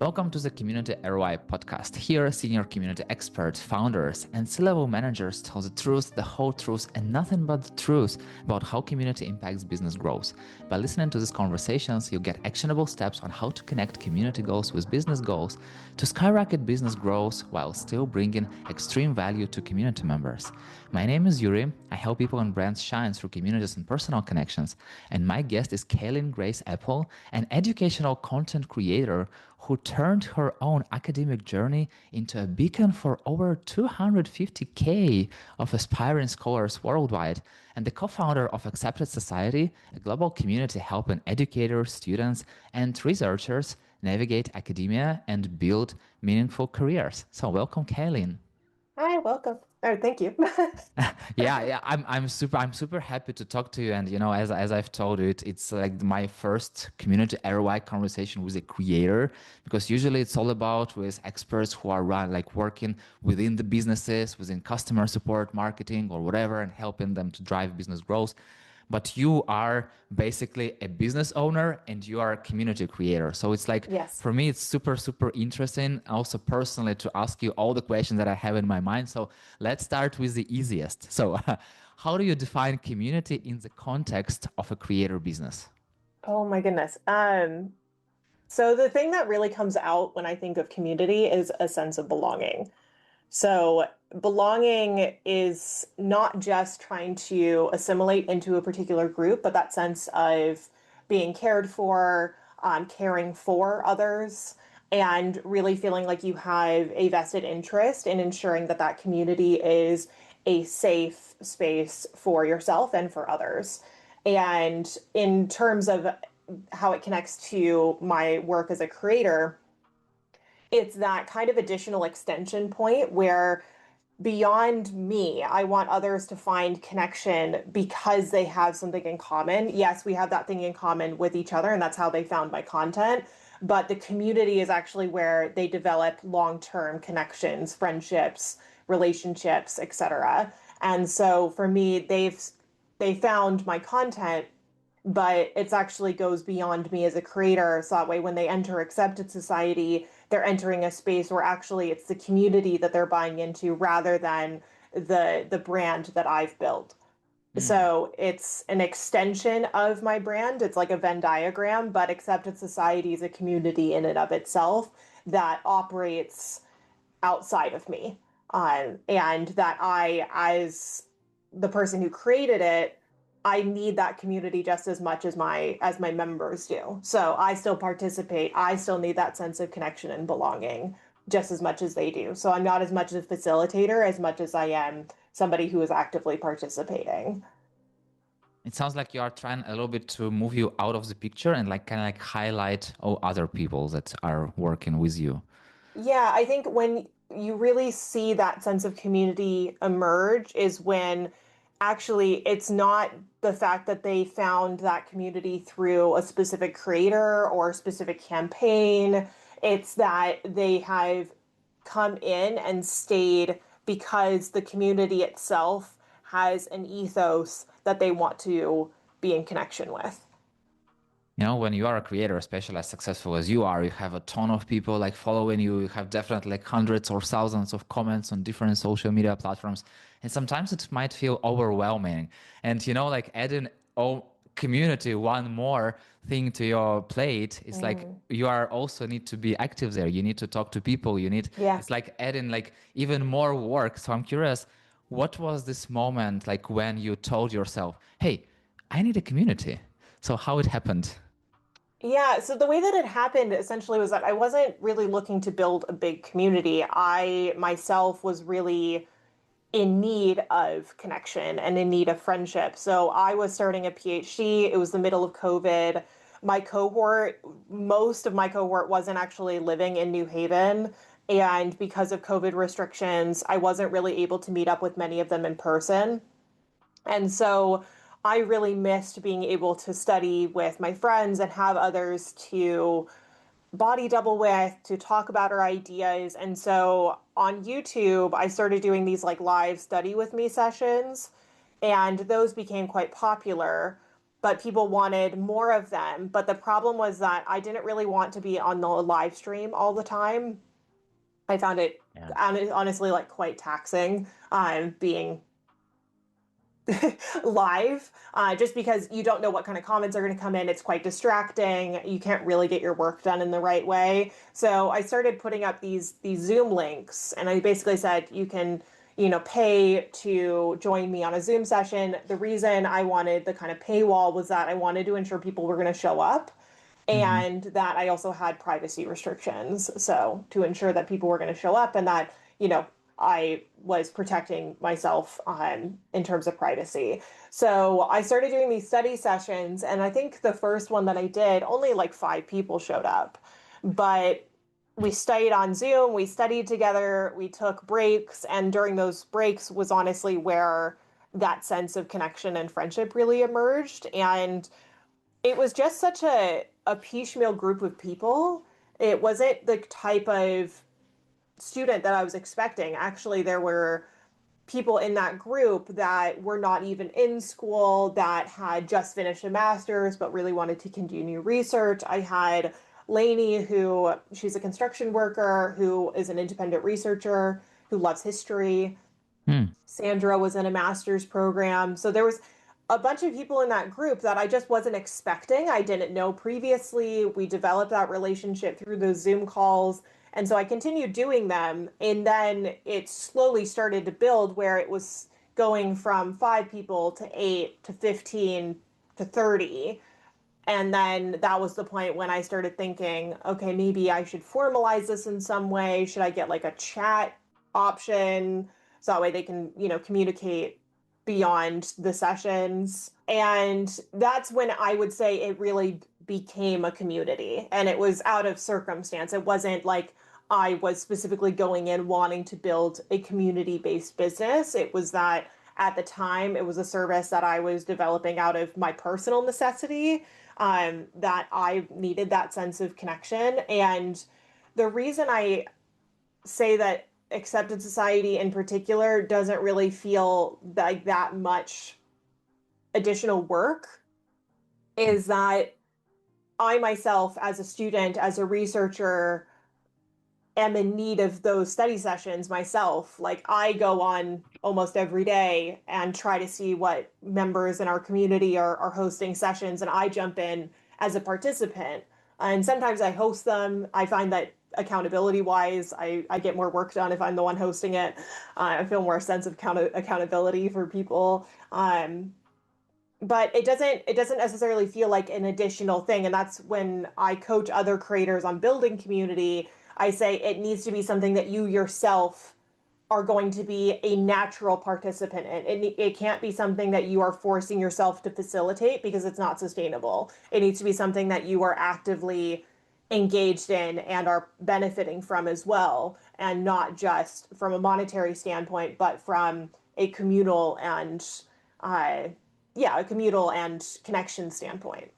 Welcome to the Community ROI podcast. Here, senior community experts, founders, and C-level managers tell the truth, the whole truth, and nothing but the truth about how community impacts business growth. By listening to these conversations, you'll get actionable steps on how to connect community goals with business goals to skyrocket business growth while still bringing extreme value to community members. My name is Yurii. I help people and brands shine through communities and personal connections. And my guest is Kaelyn Grace Apple, an educational content creator who turned her own academic journey into a beacon for over 250K of aspiring scholars worldwide, and the co-founder of Accepted Society, a global community helping educators, students, and researchers navigate academia and build meaningful careers. So welcome, Kaelyn. Hi, welcome. Oh, thank you. Yeah, I'm super happy to talk to you. And as I've told you, it's like my first community ROI conversation with a creator, because usually it's all about with experts who are working within the businesses, within customer support, marketing, or whatever, and helping them to drive business growth. But you are basically a business owner and you are a community creator. So it's like, Yes. for me, it's super interesting also personally to ask you all the questions that I have in my mind. So let's start with the easiest. So how do you define community in the context of a creator business? Oh my goodness. So the thing that really comes out when I think of community is a sense of belonging. So belonging is not just trying to assimilate into a particular group, but that sense of being cared for, caring for others, and really feeling like you have a vested interest in ensuring that that community is a safe space for yourself and for others. And in terms of how it connects to my work as a creator, it's that kind of additional extension point where beyond me, I want others to find connection because they have something in common. Yes, we have that thing in common with each other, and that's how they found my content. But the community is actually where they develop long-term connections, friendships, relationships, etc. And so for me, they found my content, but it actually goes beyond me as a creator. So that way, when they enter Accepted Society, they're entering a space where actually it's the community that they're buying into rather than the brand that I've built. Hmm. So it's an extension of my brand. It's like a Venn diagram, but Accepted Society is a community in and of itself that operates outside of me. And that I, as the person who created it, I need that community just as much as my members do. So I still participate. I still need that sense of connection and belonging just as much as they do. So I'm not as much a facilitator as much as I am somebody who is actively participating. It sounds like you are trying a little bit to move you out of the picture and like kind of like highlight all other people that are working with you. Yeah, I think when you really see that sense of community emerge is when actually it's not the fact that they found that community through a specific creator or a specific campaign. It's that they have come in and stayed because the community itself has an ethos that they want to be in connection with. When you are a creator, especially as successful as you are, you have a ton of people like following you. You have definitely like hundreds or thousands of comments on different social media platforms. And sometimes it might feel overwhelming. And, like adding community, one more thing to your plate, is like Mm. you are also need to be active there. You need to talk to people. Yeah. It's like adding like even more work. So I'm curious, what was this moment like when you told yourself, hey, I need a community? So how it happened? Yeah, so the way that it happened essentially was that I wasn't really looking to build a big community. I myself was really in need of connection and in need of friendship. So I was starting a PhD. It was the middle of COVID. My cohort, most of my cohort wasn't actually living in New Haven. And because of COVID restrictions, I wasn't really able to meet up with many of them in person. And so I really missed being able to study with my friends and have others to body double with, to talk about our ideas. And so on YouTube, I started doing these like live study with me sessions, and those became quite popular. but people wanted more of them. But the problem was that I didn't really want to be on the live stream all the time. I found it Yeah. honestly like quite taxing, being live, just because you don't know what kind of comments are going to come in. It's quite distracting. You can't really get your work done in the right way. So I started putting up these Zoom links, and I basically said you can, pay to join me on a Zoom session. The reason I wanted the kind of paywall was that I wanted to ensure people were going to show up, Mm-hmm. and that I also had privacy restrictions. So to ensure that people were going to show up and that, I was protecting myself in terms of privacy. So I started doing these study sessions, and I think the first one that I did, only like 5 people showed up. But we studied on Zoom, we studied together, we took breaks, and during those breaks was honestly where that sense of connection and friendship really emerged. And it was just such a piecemeal group of people. It wasn't the type of student that I was expecting. Actually, there were people in that group that were not even in school, that had just finished a master's but really wanted to continue research. I had Lainey, who she's a construction worker who is an independent researcher who loves history. Hmm. Sandra was in a master's program. So there was a bunch of people in that group that I just wasn't expecting. I didn't know previously. We developed that relationship through those Zoom calls. And so I continued doing them. And then it slowly started to build where it was going from 5 people to 8 to 15 to 30. And then that was the point when I started thinking, okay, maybe I should formalize this in some way. Should I get like a chat option so that way they can, communicate beyond the sessions? And that's when I would say it really became a community. And it was out of circumstance. It wasn't like I was specifically going in wanting to build a community-based business. It was that at the time, it was a service that I was developing out of my personal necessity, that I needed that sense of connection. And the reason I say that accepted society in particular doesn't really feel like that much additional work is that I myself, as a student, as a researcher, am in need of those study sessions myself. Like I go on almost every day and try to see what members in our community are hosting sessions, and I jump in as a participant. And sometimes I host them. I find that accountability wise, I get more work done if I'm the one hosting it. I feel more sense of accountability for people. But it doesn't necessarily feel like an additional thing. And that's when I coach other creators on building community. I say it needs to be something that you yourself are going to be a natural participant in. It can't be something that you are forcing yourself to facilitate because it's not sustainable. It needs to be something that you are actively engaged in and are benefiting from as well, and not just from a monetary standpoint, but from a communal and a communal and connection standpoint.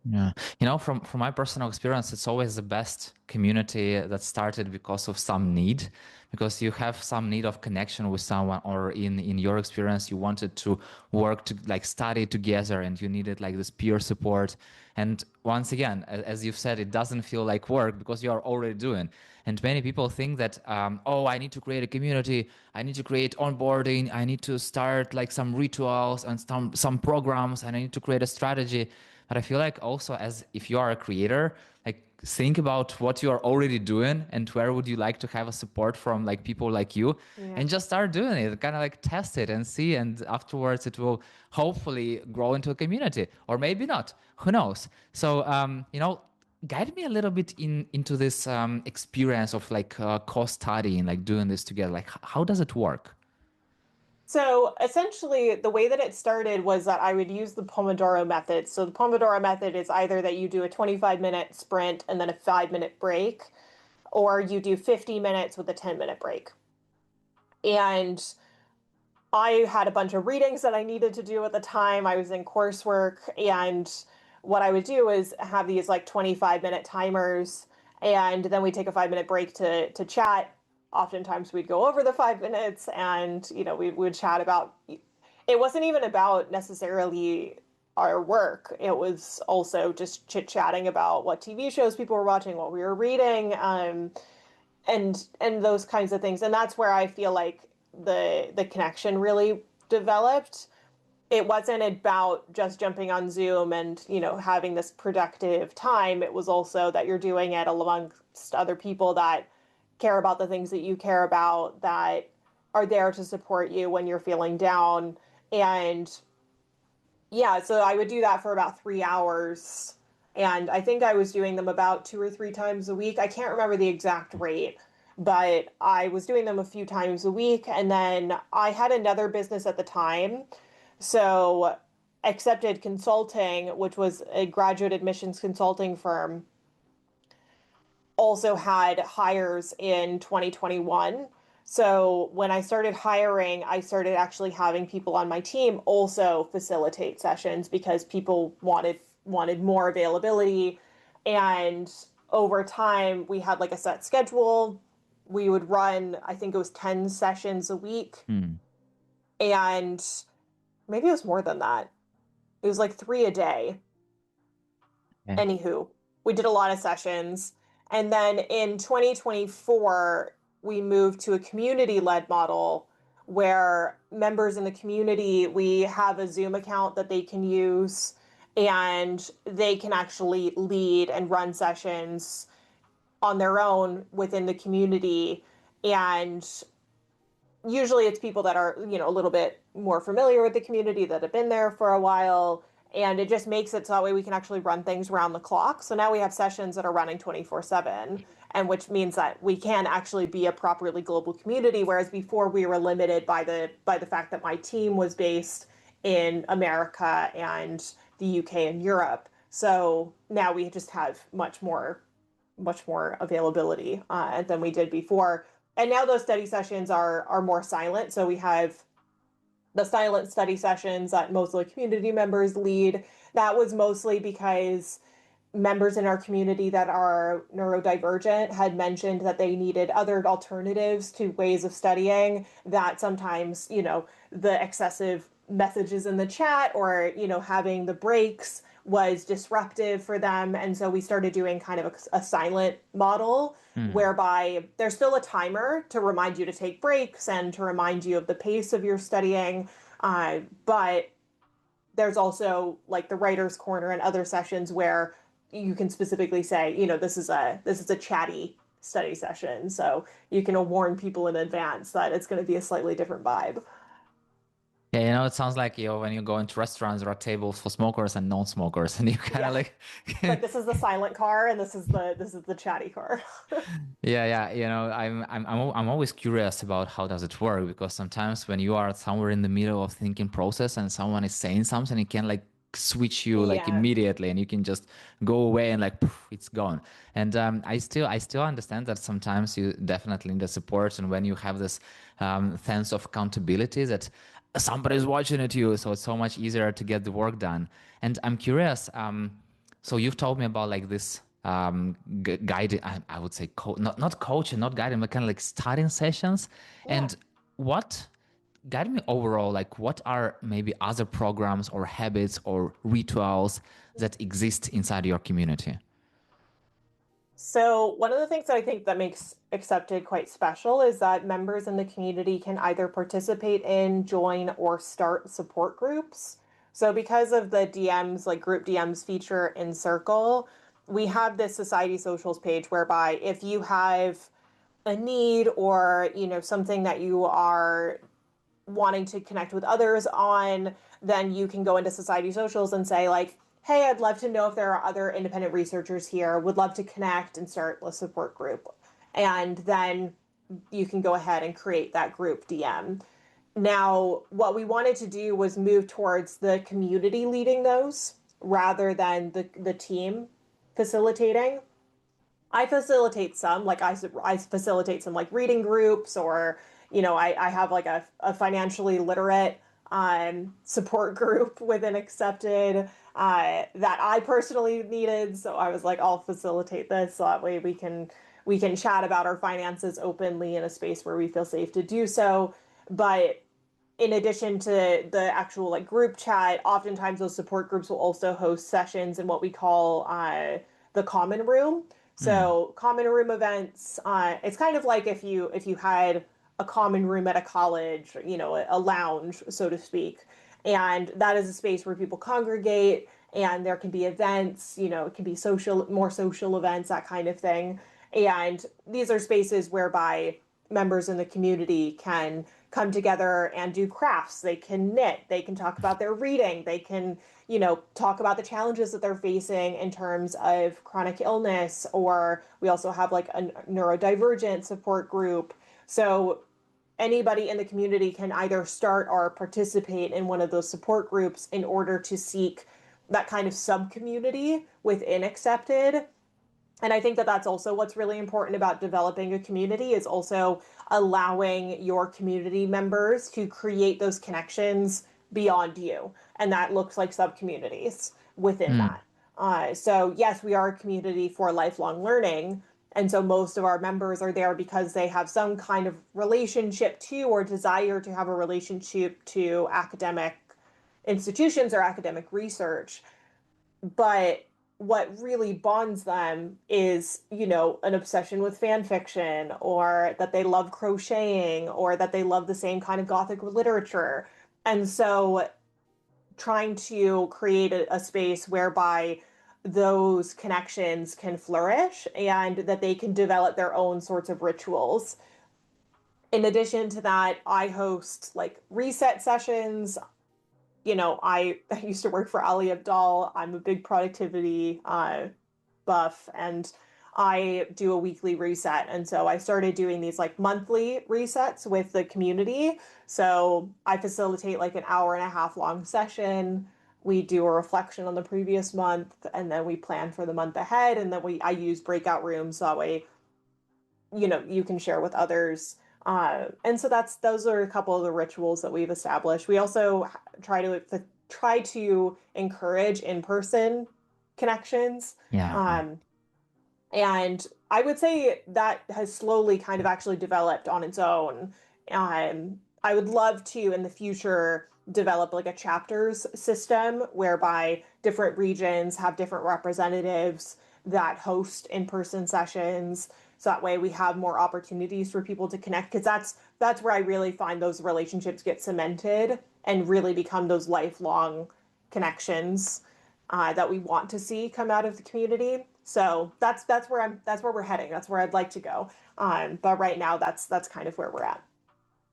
Yeah. From my personal experience, it's always the best community that started because of some need, because you have some need of connection with someone, or in your experience, you wanted to work to like study together and you needed like this peer support. And once again, as you've said, it doesn't feel like work because you are already doing. And many people think that, oh, I need to create a community. I need to create onboarding. I need to start like some rituals and some programs, and I need to create a strategy. But I feel like also, as if you are a creator, like think about what you are already doing and where would you like to have a support from, like people like you, Yeah. and just start doing it, kind of like test it and see. And afterwards it will hopefully grow into a community, or maybe not, who knows? So, guide me a little bit into this experience of like co-studying, like doing this together. Like how does it work? So essentially, the way that it started was that I would use the Pomodoro method. So the Pomodoro method is either that you do a 25-minute sprint and then a 5-minute break, or you do 50 minutes with a 10-minute break. And I had a bunch of readings that I needed to do at the time. I was in coursework, and what I would do is have these like 25-minute timers, and then we take a 5-minute break to chat. Oftentimes we'd go over the 5 minutes, and we would chat about, it wasn't even about necessarily our work. It was also just chit-chatting about what TV shows people were watching, what we were reading, and those kinds of things. And that's where I feel like the connection really developed. It wasn't about just jumping on Zoom and, having this productive time. It was also that you're doing it amongst other people that care about the things that you care about, that are there to support you when you're feeling down. And yeah, so I would do that for about 3 hours. And I think I was doing them about 2 or 3 times a week. I can't remember the exact rate, but I was doing them a few times a week. And then I had another business at the time. So Accepted Consulting, which was a graduate admissions consulting firm, also had hires in 2021. So when I started hiring, I started actually having people on my team also facilitate sessions because people wanted more availability. And over time, we had like a set schedule. We would run, I think it was 10 sessions a week. And maybe it was more than that. It was like 3 a day. Yeah. Anywho, we did a lot of sessions. And then in 2024, we moved to a community-led model where members in the community, we have a Zoom account that they can use, and they can actually lead and run sessions on their own within the community. And usually it's people that are, a little bit more familiar with the community, that have been there for a while. And it just makes it so that way we can actually run things around the clock. So now we have sessions that are running 24/7, and which means that we can actually be a properly global community. Whereas before we were limited by the fact that my team was based in America and the UK and Europe. So now we just have much more availability than we did before. And now those study sessions are more silent. So we have the silent study sessions that mostly community members lead. That was mostly because members in our community that are neurodivergent had mentioned that they needed other alternatives to ways of studying, that sometimes, the excessive messages in the chat or, having the breaks was disruptive for them. And so we started doing kind of a silent model whereby there's still a timer to remind you to take breaks and to remind you of the pace of your studying. But there's also like the writer's corner and other sessions where you can specifically say, this is a chatty study session. So you can warn people in advance that it's going to be a slightly different vibe. Yeah, it sounds like, when you go into restaurants, there are tables for smokers and non-smokers, and you kind of like like this is the silent car and this is the chatty car. Yeah. I'm always curious about how does it work, because sometimes when you are somewhere in the middle of thinking process and someone is saying something, it can like switch you like immediately, and you can just go away and like poof, it's gone. And I still understand that sometimes you definitely need the support, and when you have this sense of accountability that somebody's watching at you, so it's so much easier to get the work done. And I'm curious, so you've told me about like this guided, I would say not coaching, not guiding, but kind of like starting sessions. And what guide me overall, like what are maybe other programs or habits or rituals that exist inside your community? So one of the things that I think that makes Accepted quite special is that members in the community can either participate in, join, or start support groups. So because of the DMs, like group DMs feature in Circle, we have this Society Socials page whereby if you have a need or, something that you are wanting to connect with others on, then you can go into Society Socials and say like, hey, I'd love to know if there are other independent researchers here, would love to connect and start a support group. And then you can go ahead and create that group DM. Now, what we wanted to do was move towards the community leading those rather than the team facilitating. I facilitate some, like I facilitate some like reading groups, or, I have like a financially literate support group within Accepted that I personally needed. So I was like, I'll facilitate this so that way we can chat about our finances openly in a space where we feel safe to do so. But in addition to the actual like group chat, oftentimes those support groups will also host sessions in what we call the common room. So common room events, it's kind of like if you had a common room at a college, a lounge, so to speak. And that is a space where people congregate and there can be events, it can be more social events, that kind of thing. And these are spaces whereby members in the community can come together and do crafts. They can knit, they can talk about their reading, they can, talk about the challenges that they're facing in terms of chronic illness, or we also have like a neurodivergent support group. So anybody in the community can either start or participate in one of those support groups in order to seek that kind of sub-community within Accepted. And I think that that's also what's really important about developing a community, is also allowing your community members to create those connections beyond you. And that looks like sub-communities within that. So yes, we are a community for lifelong learning. And so most of our members are there because they have some kind of relationship to or desire to have a relationship to academic institutions or academic research. But what really bonds them is, an obsession with fan fiction, or that they love crocheting, or that they love the same kind of Gothic literature. And so trying to create a space whereby those connections can flourish and that they can develop their own sorts of rituals. In addition to that, I host like reset sessions. I used to work for Ali Abdaal. I'm a big productivity buff, and I do a weekly reset. And so I started doing these like monthly resets with the community. So I facilitate like an hour and a half long session. We do a reflection on the previous month, and then we plan for the month ahead. And then I use breakout rooms so that way, you can share with others. And so those are a couple of the rituals that we've established. We also try to encourage in-person connections. Yeah. And I would say that has slowly kind of actually developed on its own. I would love to, in the future, develop like a chapters system whereby different regions have different representatives that host in-person sessions. So that way we have more opportunities for people to connect, because that's where I really find those relationships get cemented and really become those lifelong connections that we want to see come out of the community. So that's where we're heading. That's where I'd like to go. But right now, that's kind of where we're at.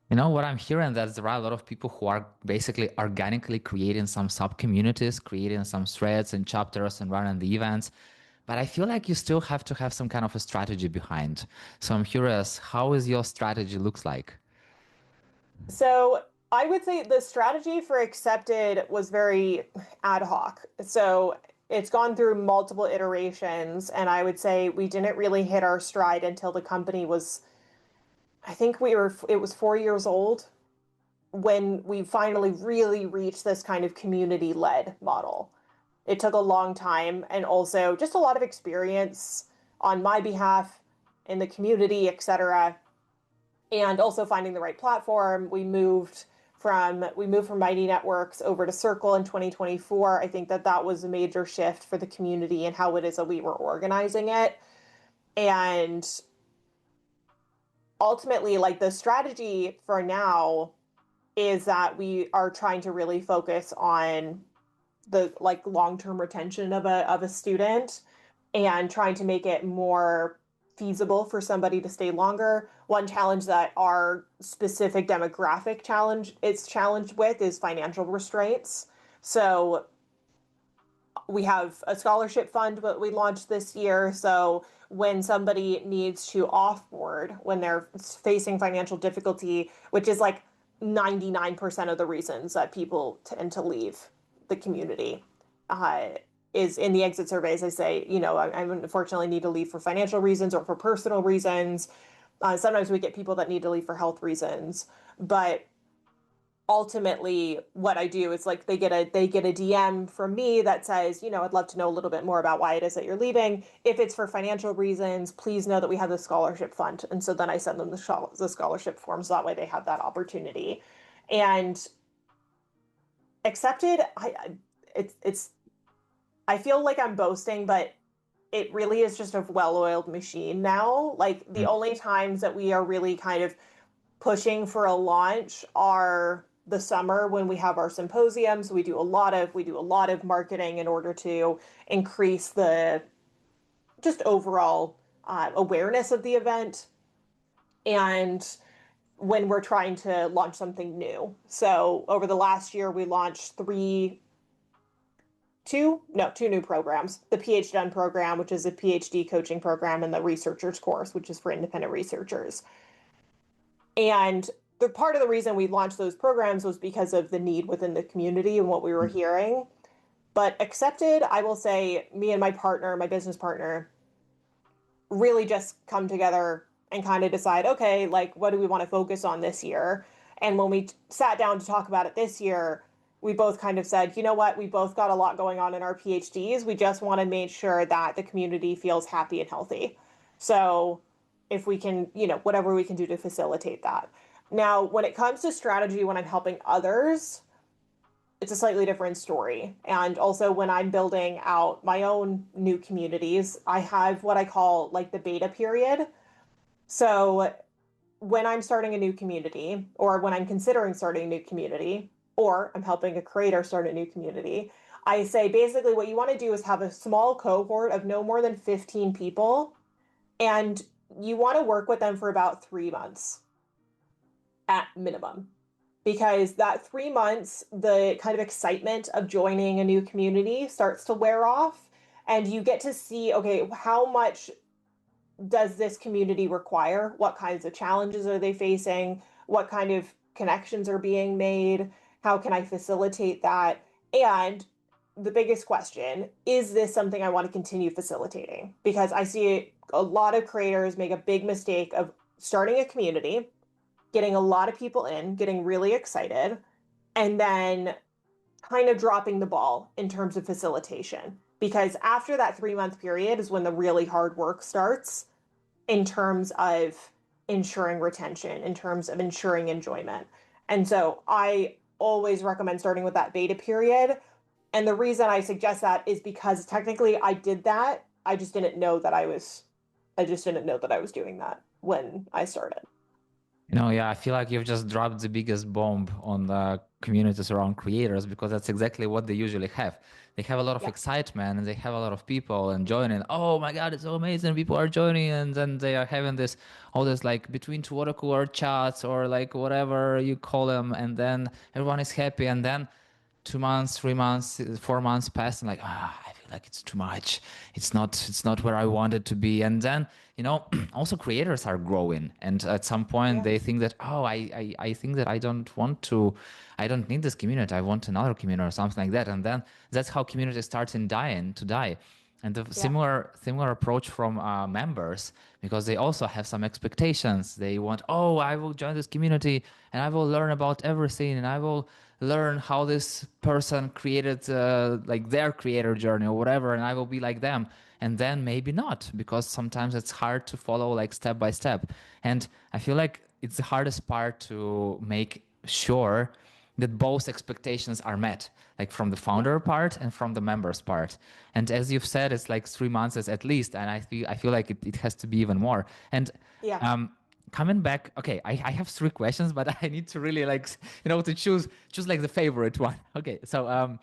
What I'm hearing, that there are a lot of people who are basically organically creating some sub-communities, creating some threads and chapters and running the events. But I feel like you still have to have some kind of a strategy behind. So I'm curious, how is your strategy looks like? So I would say the strategy for Accepted was very ad hoc. So it's gone through multiple iterations, and I would say we didn't really hit our stride until the company was, I think it was 4 years old when we finally really reached this kind of community-led model. It took a long time, and also just a lot of experience on my behalf in the community, etc. And also finding the right platform. We moved from Mighty Networks over to Circle in 2024. I think that was a major shift for the community and how it is that we were organizing it. And ultimately, like, the strategy for now is that we are trying to really focus on the like long-term retention of a student and trying to make it more feasible for somebody to stay longer. One challenge that our specific demographic is challenged with is financial restraints. So we have a scholarship fund that we launched this year. So when somebody needs to offboard, when they're facing financial difficulty, which is like 99% of the reasons that people tend to leave the community, is in the exit surveys. They say, I unfortunately need to leave for financial reasons or for personal reasons. Sometimes we get people that need to leave for health reasons, but ultimately what I do is like they get a DM from me that says, I'd love to know a little bit more about why it is that you're leaving. If it's for financial reasons, please know that we have the scholarship fund. And so then I send them the scholarship forms. So that way they have that opportunity. And accepted, I feel like I'm boasting, but it really is just a well-oiled machine now. Like the only times that we are really kind of pushing for a launch are the summer when we have our symposiums. We do a lot of marketing in order to increase the just overall awareness of the event, and when we're trying to launch something new. So over the last year, we launched two new programs: the PhD program, which is a PhD coaching program, and the researchers course, which is for independent researchers. And the part of the reason we launched those programs was because of the need within the community and what we were hearing. But accepted, I will say, me and my partner, my business partner, really just come together and kind of decide, okay, like, what do we want to focus on this year? And when we sat down to talk about it this year, we both kind of said, you know what, we both got a lot going on in our PhDs. We just want to make sure that the community feels happy and healthy. So if we can, whatever we can do to facilitate that. Now, when it comes to strategy, when I'm helping others, it's a slightly different story. And also when I'm building out my own new communities, I have what I call like the beta period. So when I'm starting a new community, or when I'm considering starting a new community, or I'm helping a creator start a new community, I say basically what you want to do is have a small cohort of no more than 15 people, and you want to work with them for about 3 months at minimum. Because that 3 months, the kind of excitement of joining a new community starts to wear off, and you get to see, okay, how much does this community require? What kinds of challenges are they facing? What kind of connections are being made? How can I facilitate that? And the biggest question, is this something I want to continue facilitating? Because I see a lot of creators make a big mistake of starting a community, getting a lot of people in, getting really excited, and then kind of dropping the ball in terms of facilitation. Because after that 3-month period is when the really hard work starts in terms of ensuring retention, in terms of ensuring enjoyment. And so I always recommend starting with that beta period. And the reason I suggest that is because technically I did that. I just didn't know that I was doing that when I started. Yeah, I feel like you've just dropped the biggest bomb on the communities around creators, because that's exactly what they usually have. They have a lot of excitement, and they have a lot of people and joining. Oh my God, it's so amazing. People are joining, and then they are having all this like between two water cooler chats, or like whatever you call them. And then everyone is happy. And then 2 months, 3 months, 4 months pass, and like, I feel like it's too much. It's not where I want it to be. And then, also creators are growing, and at some point they think that, I think that I don't need this community. I want another community or something like that. And then that's how community starts to die. And the similar approach from members, because they also have some expectations. They want, I will join this community and I will learn about everything, and I will learn how this person created like their creator journey or whatever, and I will be like them. And then maybe not, because sometimes it's hard to follow like step by step. And I feel like it's the hardest part to make sure that both expectations are met, like from the founder part and from the members part. And as you've said, it's like 3 months at least, and I feel like it has to be even more. And coming back, okay, I have 3 questions, but I need to really like, to choose like the favorite one. Okay, so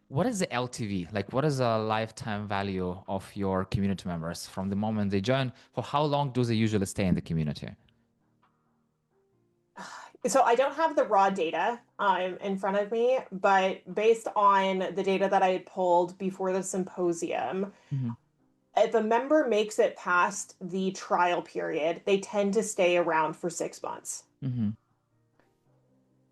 what is the LTV? Like, what is the lifetime value of your community members from the moment they join? For how long do they usually stay in the community? So I don't have the raw data in front of me, but based on the data that I had pulled before the symposium, if a member makes it past the trial period, they tend to stay around for 6 months.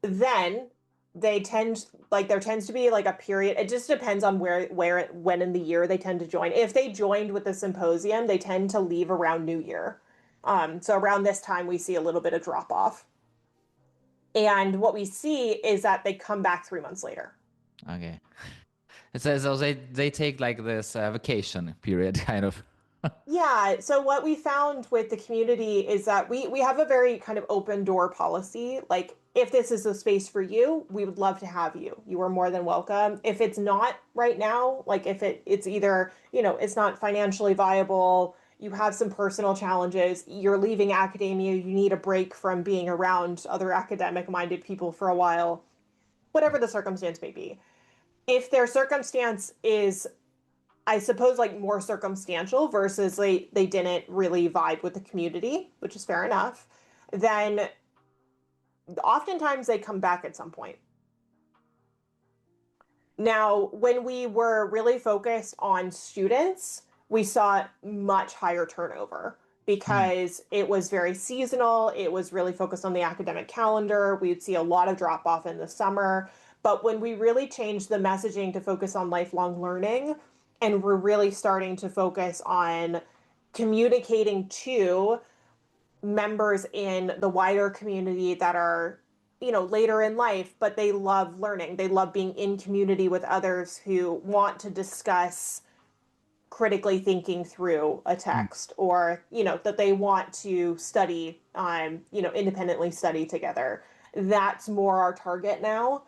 Then there tends to be like a period. It just depends on when in the year they tend to join. If they joined with the symposium, they tend to leave around New Year. So around this time, we see a little bit of drop off. And what we see is that they come back 3 months later. Okay. It says they take like this vacation period, kind of. Yeah, so what we found with the community is that we have a very kind of open door policy. Like, if this is a space for you, we would love to have you. You are more than welcome. If it's not right now, like if it's either, it's not financially viable, you have some personal challenges, you're leaving academia, you need a break from being around other academic-minded people for a while, whatever the circumstance may be. If their circumstance is, I suppose, like more circumstantial versus they didn't really vibe with the community, which is fair enough, then oftentimes they come back at some point. Now, when we were really focused on students, we saw much higher turnover Mm. because it was very seasonal. It was really focused on the academic calendar. We'd see a lot of drop off in the summer. But when we really changed the messaging to focus on lifelong learning, and we're really starting to focus on communicating to members in the wider community that are, later in life, but they love learning. They love being in community with others who want to discuss critically thinking through a Mm. text, or, that they want to study, independently study together. That's more our target now.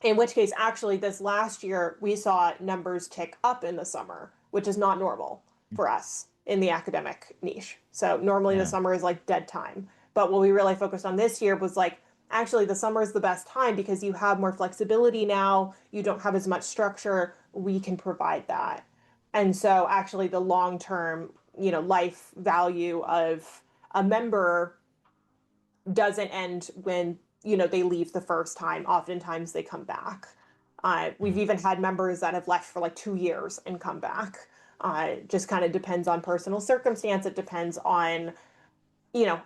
In which case, actually, this last year, we saw numbers tick up in the summer, which is not normal for us in the academic niche. So normally the Yeah. summer is like dead time. But what we really focused on this year was like, actually, the summer is the best time because you have more flexibility now. You don't have as much structure. We can provide that. And so actually the long-term, life value of a member doesn't end when they leave the first time. Oftentimes they come back. We've Mm. even had members that have left for like 2 years and come back. Just kind of depends on personal circumstance. It depends on you know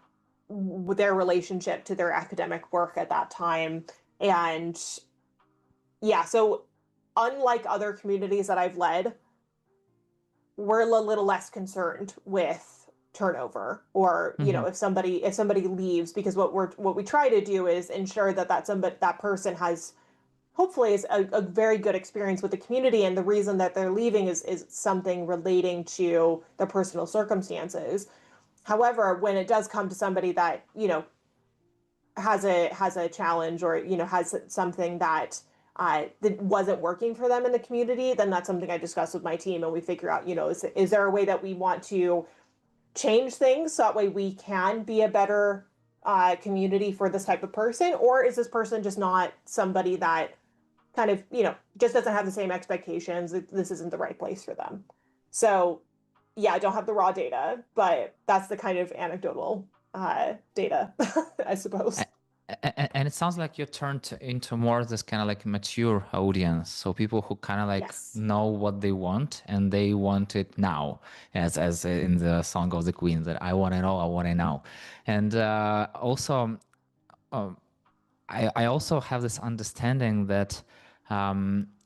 their relationship to their academic work at that time. And yeah, so unlike other communities that I've led, we're a little less concerned with turnover, or Mhm. if somebody leaves, because what we try to do is ensure that person has, hopefully, is a very good experience with the community, and the reason that they're leaving is something relating to their personal circumstances. However, when it does come to somebody that has a challenge, or has something that wasn't working for them in the community, then that's something I discuss with my team, and we figure out, is there a way that we want to change things so that way we can be a better community for this type of person, or is this person just not somebody that kind of, just doesn't have the same expectations? This isn't the right place for them. So, yeah, I don't have the raw data, but that's the kind of anecdotal data, I suppose. A- and it sounds like you turned into more this kind of like mature audience. So people who kind of like Yes. know what they want and they want it now, as in the Song of the Queen, that I want it all, I want it now. And also, um, I also have this understanding that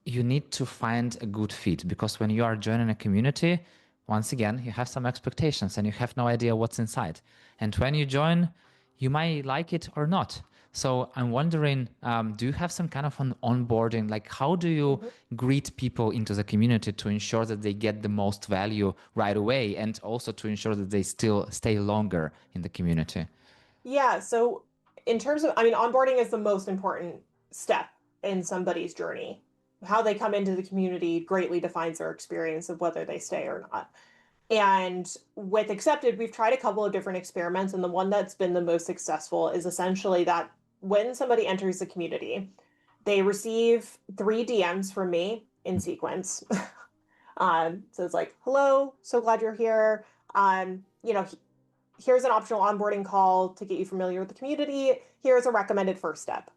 you need to find a good fit, because when you are joining a community, once again, you have some expectations and you have no idea what's inside. And when you join, you might like it or not. So I'm wondering, do you have some kind of an onboarding? Like, how do you Mhm. greet people into the community to ensure that they get the most value right away, and also to ensure that they still stay longer in the community? Yeah, so in terms of, I mean, onboarding is the most important step in somebody's journey. How they come into the community greatly defines their experience of whether they stay or not. And with Accepted, we've tried a couple of different experiments, and the one that's been the most successful is essentially that when somebody enters the community, they receive 3 DMs from me in sequence. So it's like, hello, so glad you're here. Here's an optional onboarding call to get you familiar with the community. Here's a recommended first step.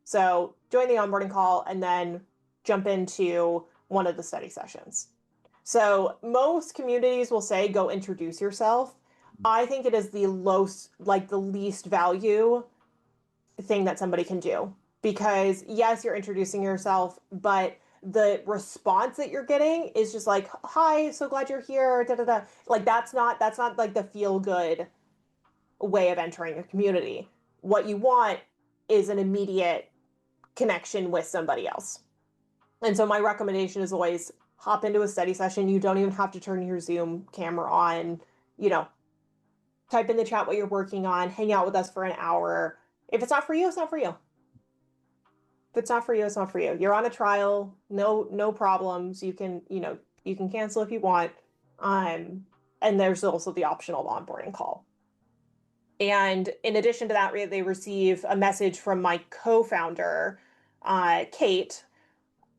So join the onboarding call and then jump into one of the study sessions. So most communities will say, go introduce yourself. I think it is the least value thing that somebody can do, because yes, you're introducing yourself, but the response that you're getting is just like, hi, so glad you're here, da da da. Like, that's not like the feel good way of entering a community. What you want is an immediate connection with somebody else. And so my recommendation is always hop into a study session. You don't even have to turn your Zoom camera on, you know, type in the chat what you're working on, hang out with us for an hour. If it's not for you, it's not for you. If it's not for you, it's not for you. You're on a trial, no problems. You can, you can cancel if you want. And there's also the optional onboarding call. And in addition to that, they receive a message from my co-founder, Kate,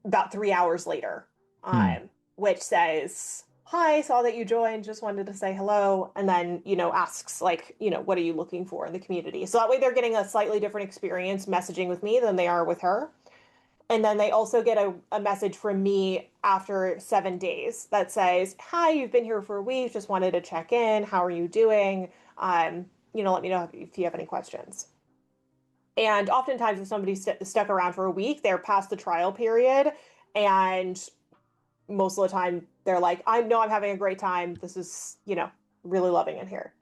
about 3 hours later, which says, "Hi, saw that you joined, just wanted to say hello." And then, asks like, what are you looking for in the community? So that way they're getting a slightly different experience messaging with me than they are with her. And then they also get a message from me after 7 days that says, "Hi, you've been here for a week, just wanted to check in. How are you doing? Let me know if you have any questions." And oftentimes if somebody's stuck around for a week, they're past the trial period. And most of the time they're like, I'm having a great time. This is, really loving it here.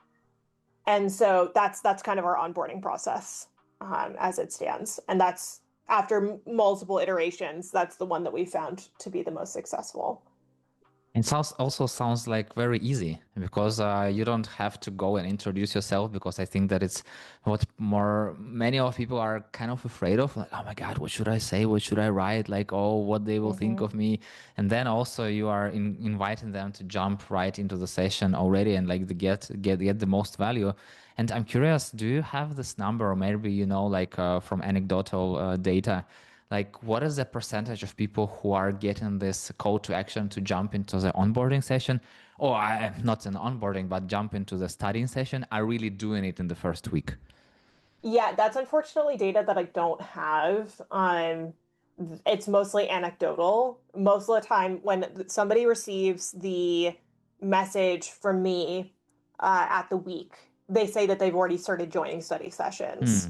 And so that's kind of our onboarding process as it stands. And that's after multiple iterations, that's the one that we found to be the most successful. It sounds like very easy because you don't have to go and introduce yourself, because I think that it's what many of people are kind of afraid of. Like, oh my God, what should I say? What should I write? Like, oh, what they will think of me. And then also you are inviting them to jump right into the session already and like get the most value. And I'm curious, do you have this number, or maybe, from anecdotal data? Like, what is the percentage of people who are getting this call to action to jump into the onboarding session, or not an onboarding, but jump into the studying session, are really doing it in the first week? Yeah, that's unfortunately data that I don't have. It's mostly anecdotal. Most of the time, when somebody receives the message from me at the week, they say that they've already started joining study sessions.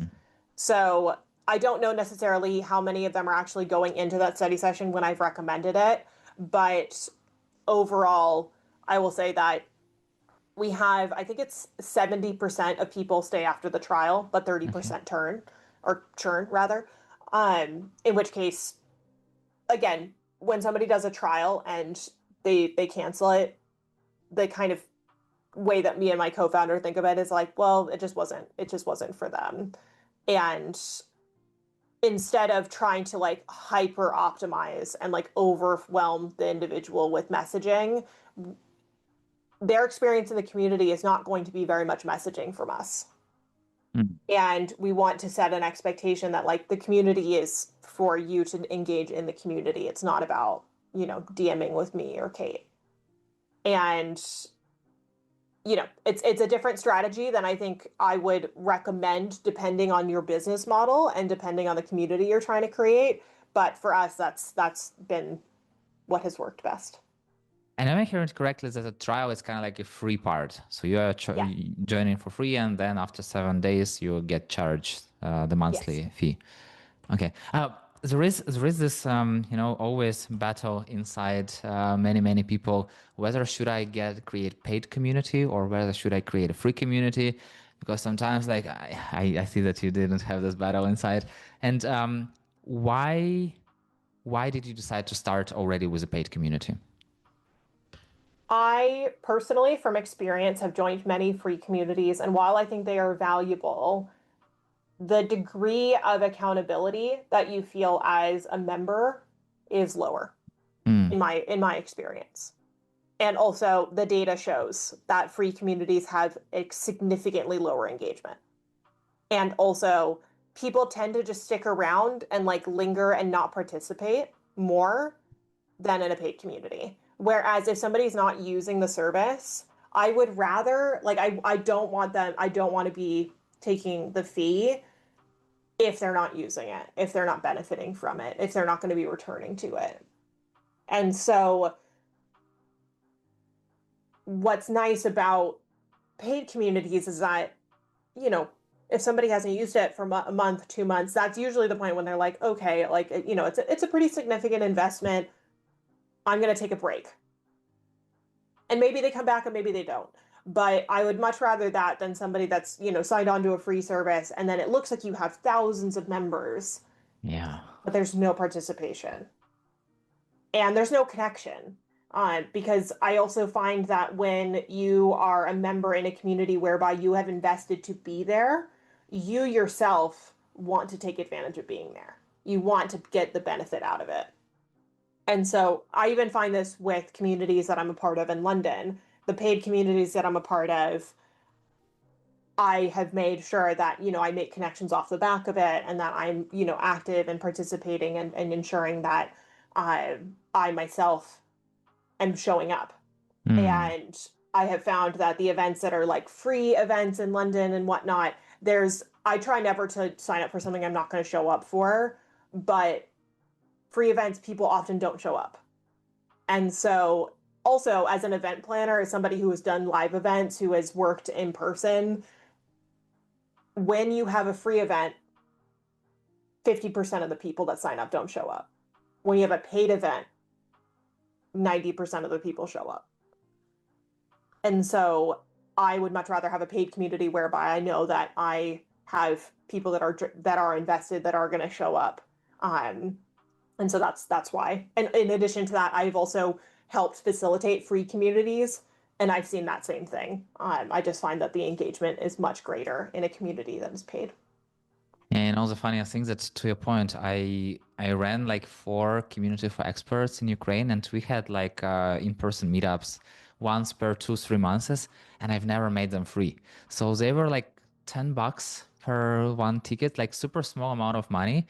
So I don't know necessarily how many of them are actually going into that study session when I've recommended it, but overall, I will say that we have, I think it's 70% of people stay after the trial, but 30% churn rather. In which case, again, when somebody does a trial and they cancel it, the kind of way that me and my co-founder think of it is like, well, it just wasn't for them. And instead of trying to like hyper optimize and like overwhelm the individual with messaging, their experience in the community is not going to be very much messaging from us. And we want to set an expectation that like the community is for you to engage in the community. It's not about, DMing with me or Kate. And it's a different strategy than I think I would recommend depending on your business model and depending on the community you're trying to create. But for us, that's been what has worked best. And am I hearing it correctly that the trial is kind of like a free part? So you are joining for free, and then after 7 days, you get charged the monthly fee. Okay. There is this, always battle inside many people, whether should I create paid community or whether should I create a free community? Because sometimes like I see that you didn't have this battle inside. And why did you decide to start already with a paid community? I personally, from experience, have joined many free communities, and while I think they are valuable, the degree of accountability that you feel as a member is lower in my experience. And also the data shows that free communities have a significantly lower engagement. And also people tend to just stick around and like linger and not participate more than in a paid community. Whereas if somebody's not using the service, I would rather, like, I don't want to be taking the fee if they're not using it, if they're not benefiting from it, if they're not going to be returning to it. And so what's nice about paid communities is that, if somebody hasn't used it for a month, 2 months, that's usually the point when they're like, okay, like, it's a pretty significant investment. I'm going to take a break. And maybe they come back and maybe they don't. But I would much rather that than somebody that's, signed on to a free service and then it looks like you have thousands of members. Yeah. But there's no participation. And there's no connection. Because I also find that when you are a member in a community whereby you have invested to be there, you yourself want to take advantage of being there. You want to get the benefit out of it. And so I even find this with communities that I'm a part of in London, the paid communities that I'm a part of. I have made sure that, I make connections off the back of it and that I'm, active and participating and ensuring that I myself am showing up. And I have found that the events that are like free events in London and whatnot, I try never to sign up for something I'm not going to show up for, but free events, people often don't show up. And so also as an event planner, as somebody who has done live events, who has worked in person, when you have a free event, 50% of the people that sign up don't show up. When you have a paid event, 90% of the people show up. And so I would much rather have a paid community whereby I know that I have people that are invested, that are going to show up. And so that's why. And in addition to that, I've also helped facilitate free communities, and I've seen that same thing. I just find that the engagement is much greater in a community that is paid. And also funniest thing that, to your point, I ran like 4 community for experts in Ukraine, and we had like in-person meetups once per 2-3 months, and I've never made them free. So they were like $10 per one ticket, like super small amount of money.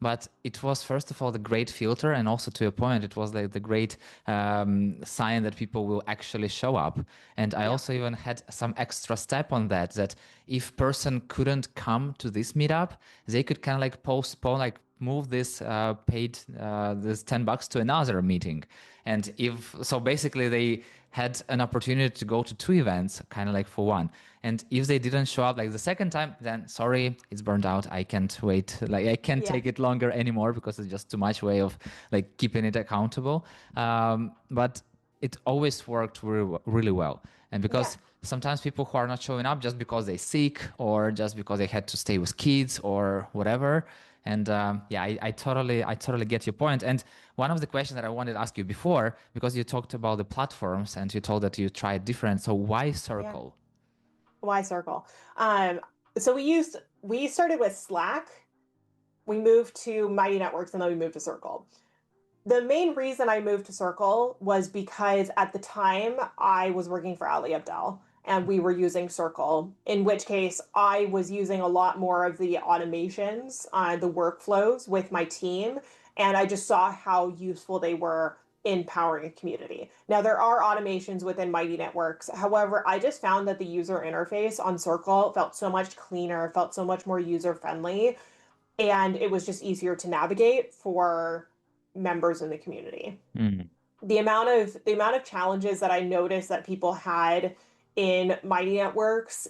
But it was, first of all, the great filter. And also, to your point, it was like the great sign that people will actually show up. And I also even had some extra step on that, that if person couldn't come to this meetup, they could kind of like postpone, like move this paid this $10 to another meeting. And if so, basically they had an opportunity to go to 2 events, kind of like for one. And if they didn't show up like the second time, then sorry, it's burned out. I can't wait. Like I can't take it longer anymore because it's just too much way of like keeping it accountable. But it always worked really, really well. And because sometimes people who are not showing up just because they're sick or just because they had to stay with kids or whatever. And I totally get your point. And one of the questions that I wanted to ask you before, because you talked about the platforms and you told that you tried different. So why Circle? Why Circle? So we started with Slack. We moved to Mighty Networks, and then we moved to Circle. The main reason I moved to Circle was because at the time I was working for Ali Abdaal and we were using Circle, in which case I was using a lot more of the automations, the workflows with my team, and I just saw how useful they were in powering a community. Now, there are automations within Mighty Networks. However, I just found that the user interface on Circle felt so much cleaner, felt so much more user-friendly, and it was just easier to navigate for members in the community. The amount of challenges that I noticed that people had in Mighty Networks,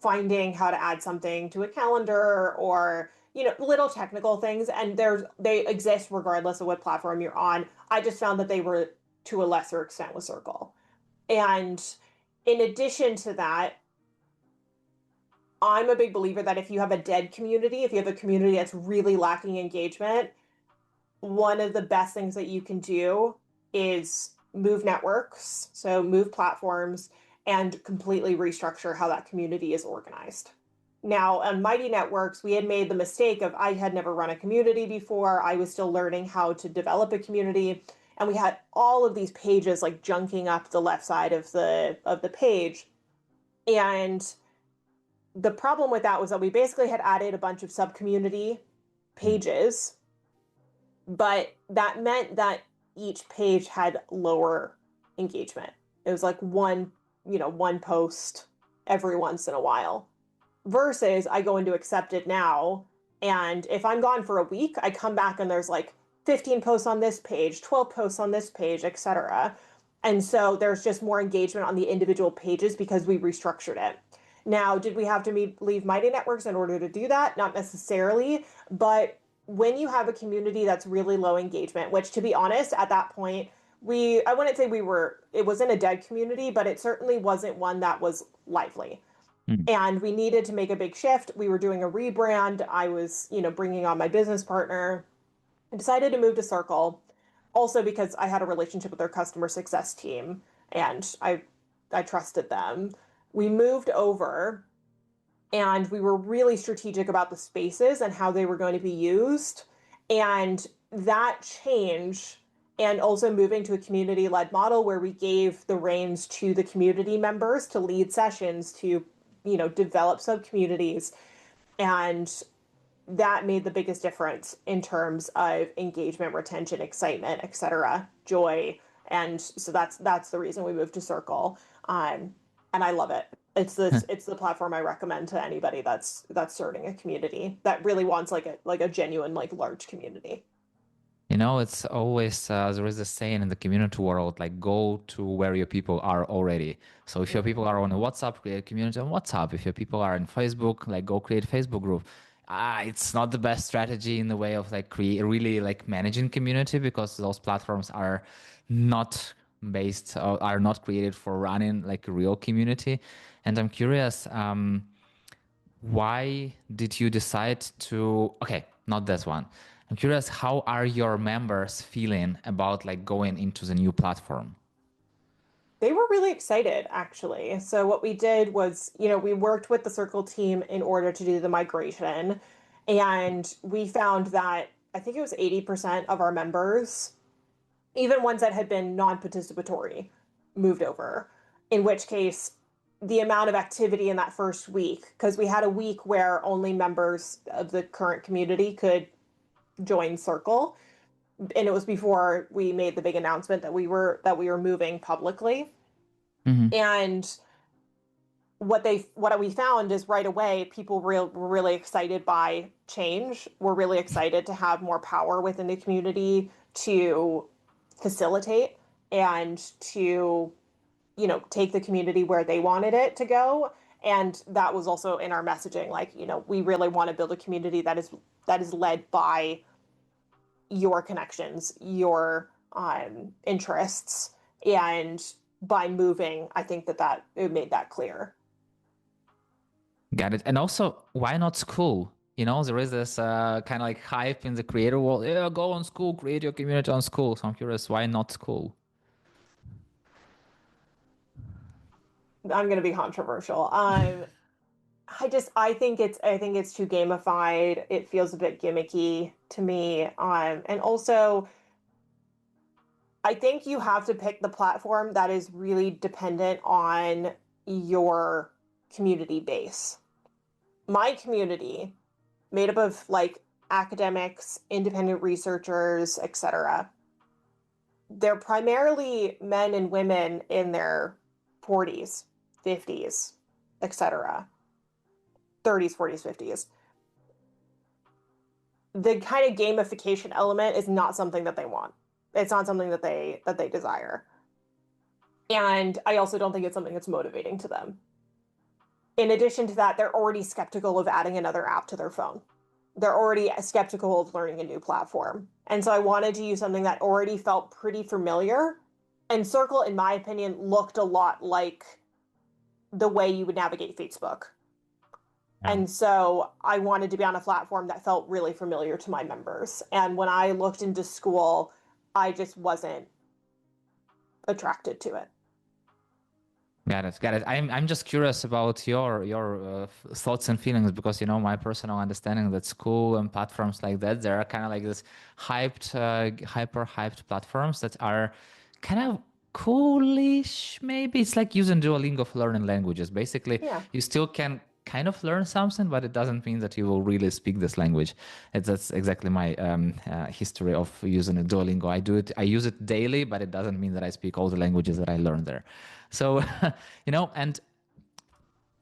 finding how to add something to a calendar or, little technical things, and they exist regardless of what platform you're on. I just found that they were to a lesser extent with Circle. And in addition to that, I'm a big believer that if you have a dead community, if you have a community that's really lacking engagement, one of the best things that you can do is move networks, so move platforms, and completely restructure how that community is organized. Now, on Mighty Networks, we had made the mistake of I had never run a community before. I was still learning how to develop a community, and we had all of these pages like junking up the left side of the page. And the problem with that was that we basically had added a bunch of sub-community pages, but that meant that each page had lower engagement. It was like one post every once in a while. Versus I go into Accept It Now, and if I'm gone for a week, I come back and there's like 15 posts on this page, 12 posts on this page, etc. And so there's just more engagement on the individual pages because we restructured it. Now, did we have to leave Mighty Networks in order to do that? Not necessarily, but when you have a community that's really low engagement, which to be honest, at that point, I wouldn't say it wasn't a dead community, but it certainly wasn't one that was lively. And we needed to make a big shift. We were doing a rebrand. I was, bringing on my business partner. I decided to move to Circle. also because I had a relationship with their customer success team and I trusted them. We moved over and we were really strategic about the spaces and how they were going to be used. And that change, and also moving to a community-led model where we gave the reins to the community members to lead sessions, to, develop sub-communities. And that made the biggest difference in terms of engagement, retention, excitement, etc., joy. And so that's the reason we moved to Circle. And I love it. It's the platform I recommend to anybody that's starting a community that really wants like a genuine, like, large community. It's always, there is a saying in the community world, like, go to where your people are already. So if your people are on a WhatsApp, create a community on WhatsApp. If your people are in Facebook, like, go create a Facebook group. It's not the best strategy in the way of like really like managing community, because those platforms are not based or are not created for running like a real community. And I'm curious, why did you decide to, okay, not this one. I'm curious, how are your members feeling about like going into the new platform? They were really excited, actually. So what we did was, we worked with the Circle team in order to do the migration, and we found that I think it was 80% of our members, even ones that had been non-participatory, moved over. In which case, the amount of activity in that first week, because we had a week where only members of the current community could join Circle, and it was before we made the big announcement that we were moving publicly. Mm-hmm. And what we found is right away people were really excited by change. We're really excited to have more power within the community to facilitate and to take the community where they wanted it to go. And that was also in our messaging, like, we really want to build a community that is led by your connections, your interests. And by moving, I think that it made that clear. Got it. And also, why not school? There is this kind of like hype in the creator world. Yeah, go on school, create your community on school. So I'm curious, why not school? I'm going to be controversial. I think it's too gamified. It feels a bit gimmicky to me. And also, I think you have to pick the platform that is really dependent on your community base. My community, made up of like academics, independent researchers, etc., they're primarily men and women in their 40s, 50s, etc., 30s, 40s, 50s. The kind of gamification element is not something that they want. It's not something that they desire. And I also don't think it's something that's motivating to them. In addition to that, they're already skeptical of adding another app to their phone. They're already skeptical of learning a new platform. And so I wanted to use something that already felt pretty familiar. And Circle, in my opinion, looked a lot like the way you would navigate Facebook. And so I wanted to be on a platform that felt really familiar to my members. And when I looked into school, I just wasn't attracted to it. Got it. Got it. I'm just curious about your thoughts and feelings, because my personal understanding that school and platforms like that, they are kind of like this hyper hyped platforms that are kind of coolish. Maybe it's like using Duolingo for learning languages. Basically, Yeah. you still can kind of learn something, but it doesn't mean that you will really speak this language. That's exactly my history of using a Duolingo. I use it daily, but it doesn't mean that I speak all the languages that I learned there. So, and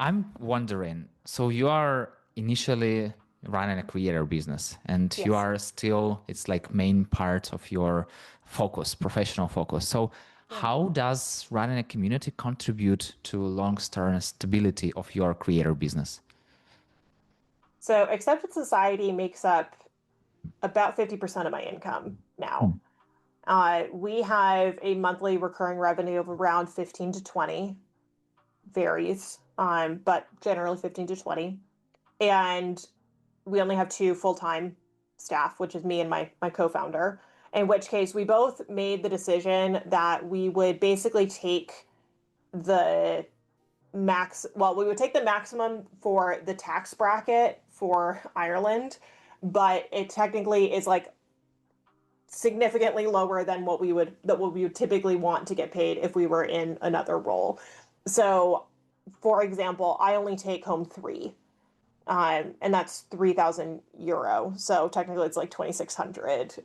I'm wondering, so you are initially running a creator business, and you Yes. are still, it's like main part of your focus, professional focus. So Yeah. how does running a community contribute to long-term stability of your creator business? So Accepted Society makes up about 50% of my income now. We have a monthly recurring revenue of around 15 to 20, varies, but generally 15 to 20. And we only have two full-time staff, which is me and my co-founder. in which case we both made the decision that we would basically take the we would take the maximum for the tax bracket for Ireland, but it technically is like significantly lower than what we would typically want to get paid if we were in another role. So, for example, I only take home three, and that's 3,000 euro. So technically, it's like 2,600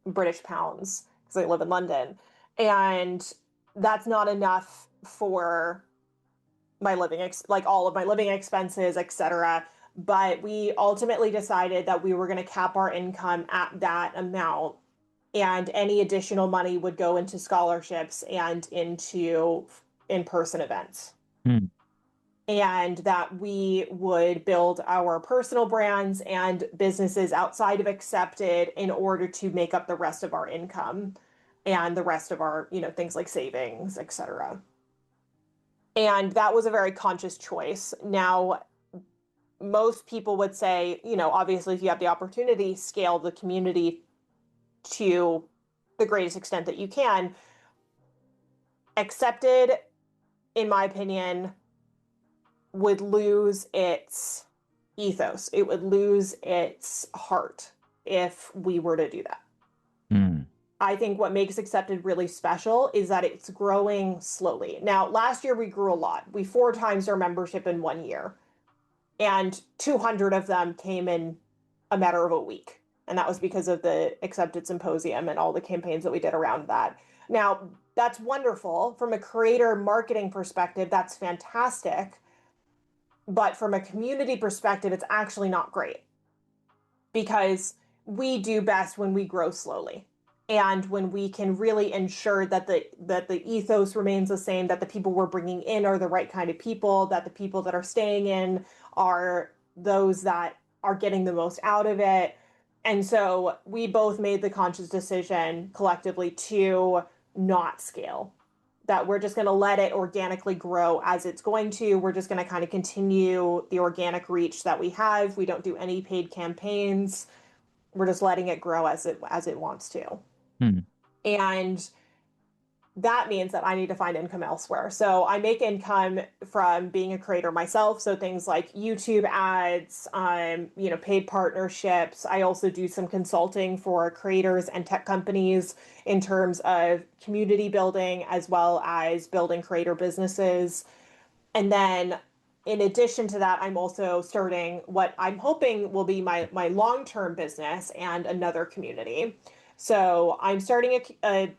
British pounds because I live in London, and that's not enough for my like all of my living expenses, etc. But we ultimately decided that we were going to cap our income at that amount, and any additional money would go into scholarships and into in-person events. Hmm. And that we would build our personal brands and businesses outside of Accepted in order to make up the rest of our income and the rest of our, things like savings, etc. And that was a very conscious choice. Now, most people would say, obviously, if you have the opportunity, scale the community to the greatest extent that you can. Accepted, in my opinion, would lose its ethos. It would lose its heart if we were to do that. Mm. I think what makes Accepted really special is that it's growing slowly. Now, last year we grew a lot. We 4 times our membership in 1 year. And 200 of them came in a matter of a week. And that was because of the Accepted Symposium and all the campaigns that we did around that. Now, that's wonderful. From a creator marketing perspective, that's fantastic. But from a community perspective, it's actually not great, because we do best when we grow slowly. And when we can really ensure that the ethos remains the same, that the people we're bringing in are the right kind of people, that the people that are staying in are those that are getting the most out of it. And so we both made the conscious decision collectively to not scale, that we're just going to let it organically grow as it's going to. We're just going to kind of continue the organic reach that we have. We don't do any paid campaigns. We're just letting it grow as it wants to. Hmm. And that means that I need to find income elsewhere. So I make income from being a creator myself. So things like YouTube ads, paid partnerships. I also do some consulting for creators and tech companies in terms of community building, as well as building creator businesses. And then in addition to that, I'm also starting what I'm hoping will be my long-term business and another community. So I'm starting a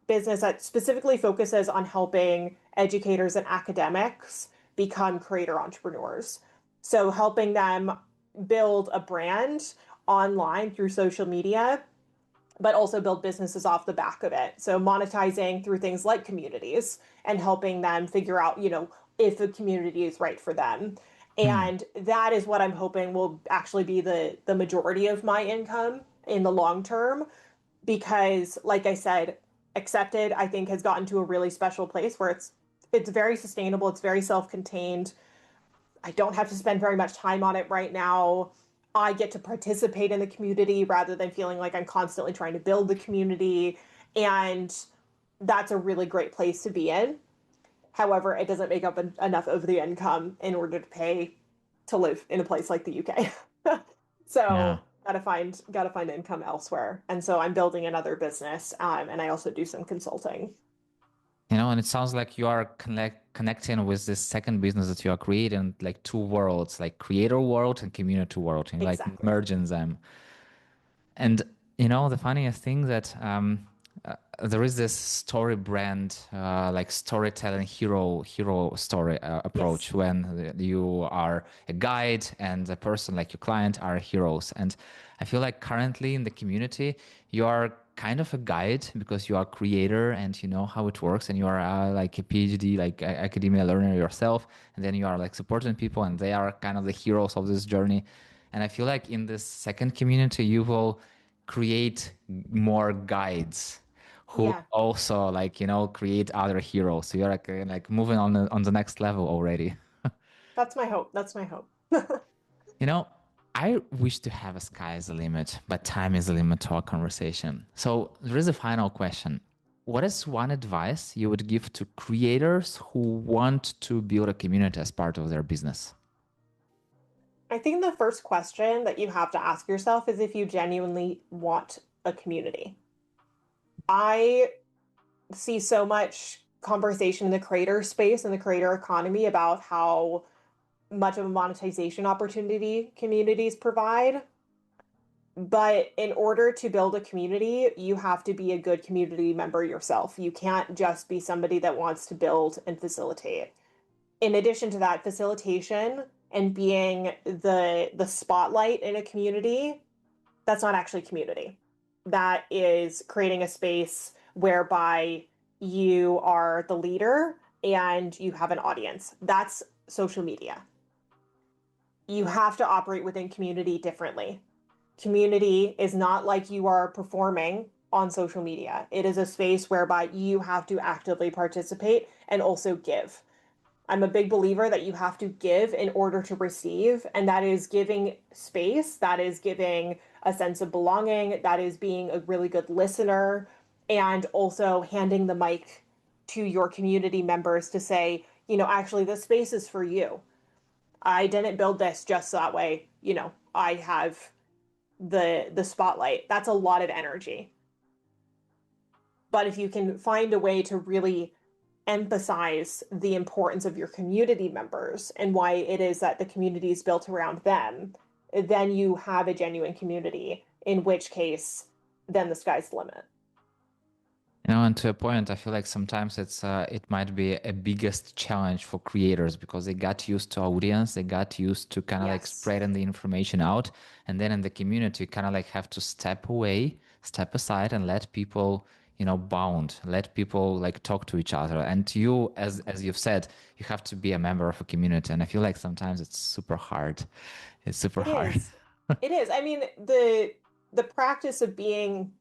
business that specifically focuses on helping educators and academics become creator entrepreneurs. So helping them build a brand online through social media, but also build businesses off the back of it. So monetizing through things like communities and helping them figure out, if a community is right for them. And that is what I'm hoping will actually be the majority of my income in the long term. Because, like I said, Accepted, I think, has gotten to a really special place where it's very sustainable. It's very self-contained. I don't have to spend very much time on it right now. I get to participate in the community rather than feeling like I'm constantly trying to build the community. And that's a really great place to be in. However, it doesn't make up enough of the income in order to live in a place like the UK. So Yeah. gotta find income elsewhere. And so I'm building another business, and I also do some consulting. And it sounds like you are connecting with this second business that you are creating, like 2 worlds, like creator world and community world, and like Exactly. merging them. And the funniest thing that there is this story brand, like storytelling hero story approach. Yes. When you are a guide and the person like your client are heroes. And I feel like currently in the community, you are kind of a guide because you are a creator and you know how it works, and you are like a PhD, like academia learner yourself. And then you are like supporting people and they are kind of the heroes of this journey. And I feel like in this second community, you will create more guides who Yeah. also like, create other heroes. So you're like moving on the next level already. That's my hope. That's my hope. You know, I wish to have a sky as a limit, but time is a limit to our conversation. So there is a final question. What is one advice you would give to creators who want to build a community as part of their business? I think the first question that you have to ask yourself is if you genuinely want a community. I see so much conversation in the creator space and the creator economy about how much of a monetization opportunity communities provide. But in order to build a community, you have to be a good community member yourself. You can't just be somebody that wants to build and facilitate. In addition to that, facilitation and being the spotlight in a community, that's not actually community. That is creating a space whereby you are the leader and you have an audience. That's social media. You have to operate within community differently. Community is not like you are performing on social media. It is a space whereby you have to actively participate and also give. I'm a big believer that you have to give in order to receive, and that is giving space, that is giving a sense of belonging, that is being a really good listener, and also handing the mic to your community members to say, actually, this space is for you. I didn't build this just so that way, I have the spotlight. That's a lot of energy. But if you can find a way to really emphasize the importance of your community members and why it is that the community is built around them, then you have a genuine community, in which case, then the sky's the limit. And to a point, I feel like sometimes it might be a biggest challenge for creators because they got used to audience, they got used to kind of like spreading the information out, and then in the community, kind of like have to step away, step aside, and let people, bound, let people like talk to each other. And you, as you've said, you have to be a member of a community, and I feel like sometimes it's super hard. It's super hard. It is. I mean, the practice of being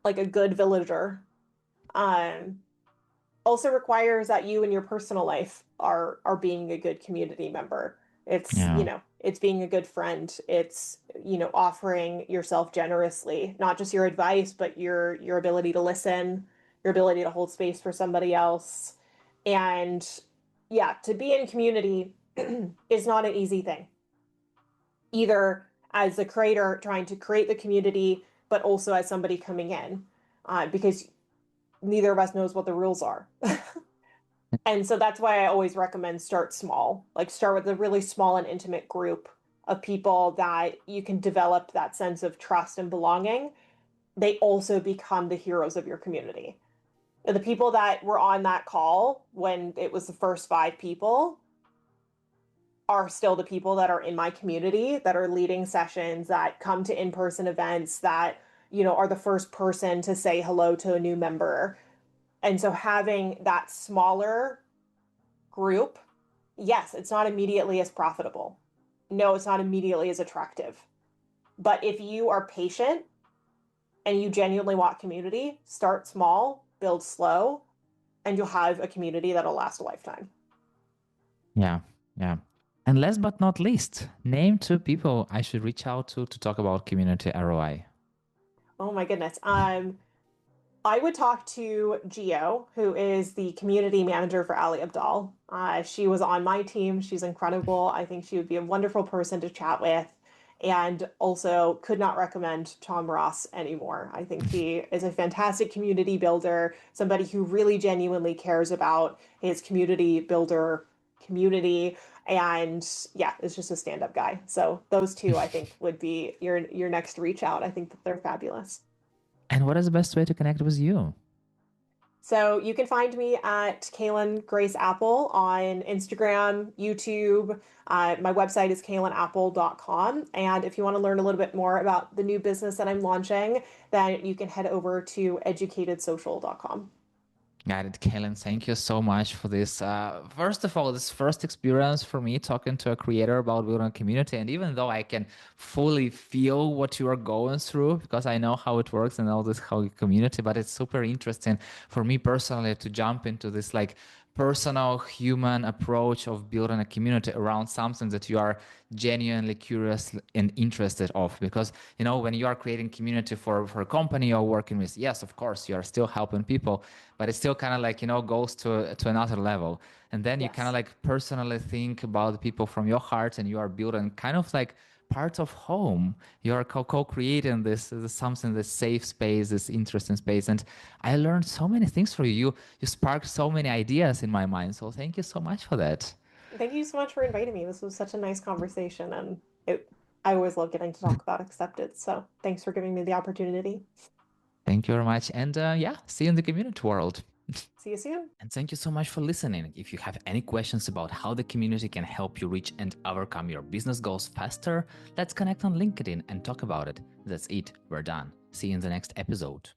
like a good villager also requires that you in your personal life are being a good community member. It's, it's being a good friend. It's, offering yourself generously, not just your advice, but your ability to listen, your ability to hold space for somebody else. And yeah, to be in community is not an easy thing. Either as the creator trying to create the community, but also as somebody coming in, because neither of us knows what the rules are. And so that's why I always recommend start small. Like start with a really small and intimate group of people that you can develop that sense of trust and belonging. They also become the heroes of your community. The people that were on that call when it was the first 5 people are still the people that are in my community, that are leading sessions, that come to in-person events, that, are the first person to say hello to a new member. And so having that smaller group, yes, it's not immediately as profitable. No, it's not immediately as attractive. But if you are patient and you genuinely want community, start small, build slow, and you'll have a community that'll last a lifetime. Yeah, yeah. And last but not least, name 2 people I should reach out to talk about community ROI. Oh my goodness. I would talk to Gio, who is the community manager for Ali Abdal. She was on my team. She's incredible. I think she would be a wonderful person to chat with. And also could not recommend Tom Ross anymore. I think he is a fantastic community builder, somebody who really genuinely cares about his community builder community. And yeah, is just a stand-up guy. So those 2, I think, would be your next reach out. I think that they're fabulous. And what is the best way to connect with you? So you can find me at Kaelyn Grace Apple on Instagram, YouTube. My website is kaelynapple.com. And if you want to learn a little bit more about the new business that I'm launching, then you can head over to educatedsocial.com. Got it, Kaelyn. Thank you so much for this. First of all, this first experience for me talking to a creator about building a community. And even though I can fully feel what you are going through because I know how it works and all this how community, but it's super interesting for me personally to jump into this like personal human approach of building a community around something that you are genuinely curious and interested of. Because when you are creating community for a company or working with, yes, of course you are still helping people, but it still kind of like goes to another level. And then you kind of Yes. like personally think about the people from your heart, and you are building kind of like part of home. You're co-creating this something, this safe space, this interesting space. And I learned so many things from you. You sparked so many ideas in my mind. So thank you so much for that. Thank you so much for inviting me. This was such a nice conversation, and I always love getting to talk about acceptance. So thanks for giving me the opportunity. Thank you very much. And yeah, see you in the community world. See you soon. And thank you so much for listening. If you have any questions about how the community can help you reach and overcome your business goals faster, let's connect on LinkedIn and talk about it. That's it. We're done. See you in the next episode.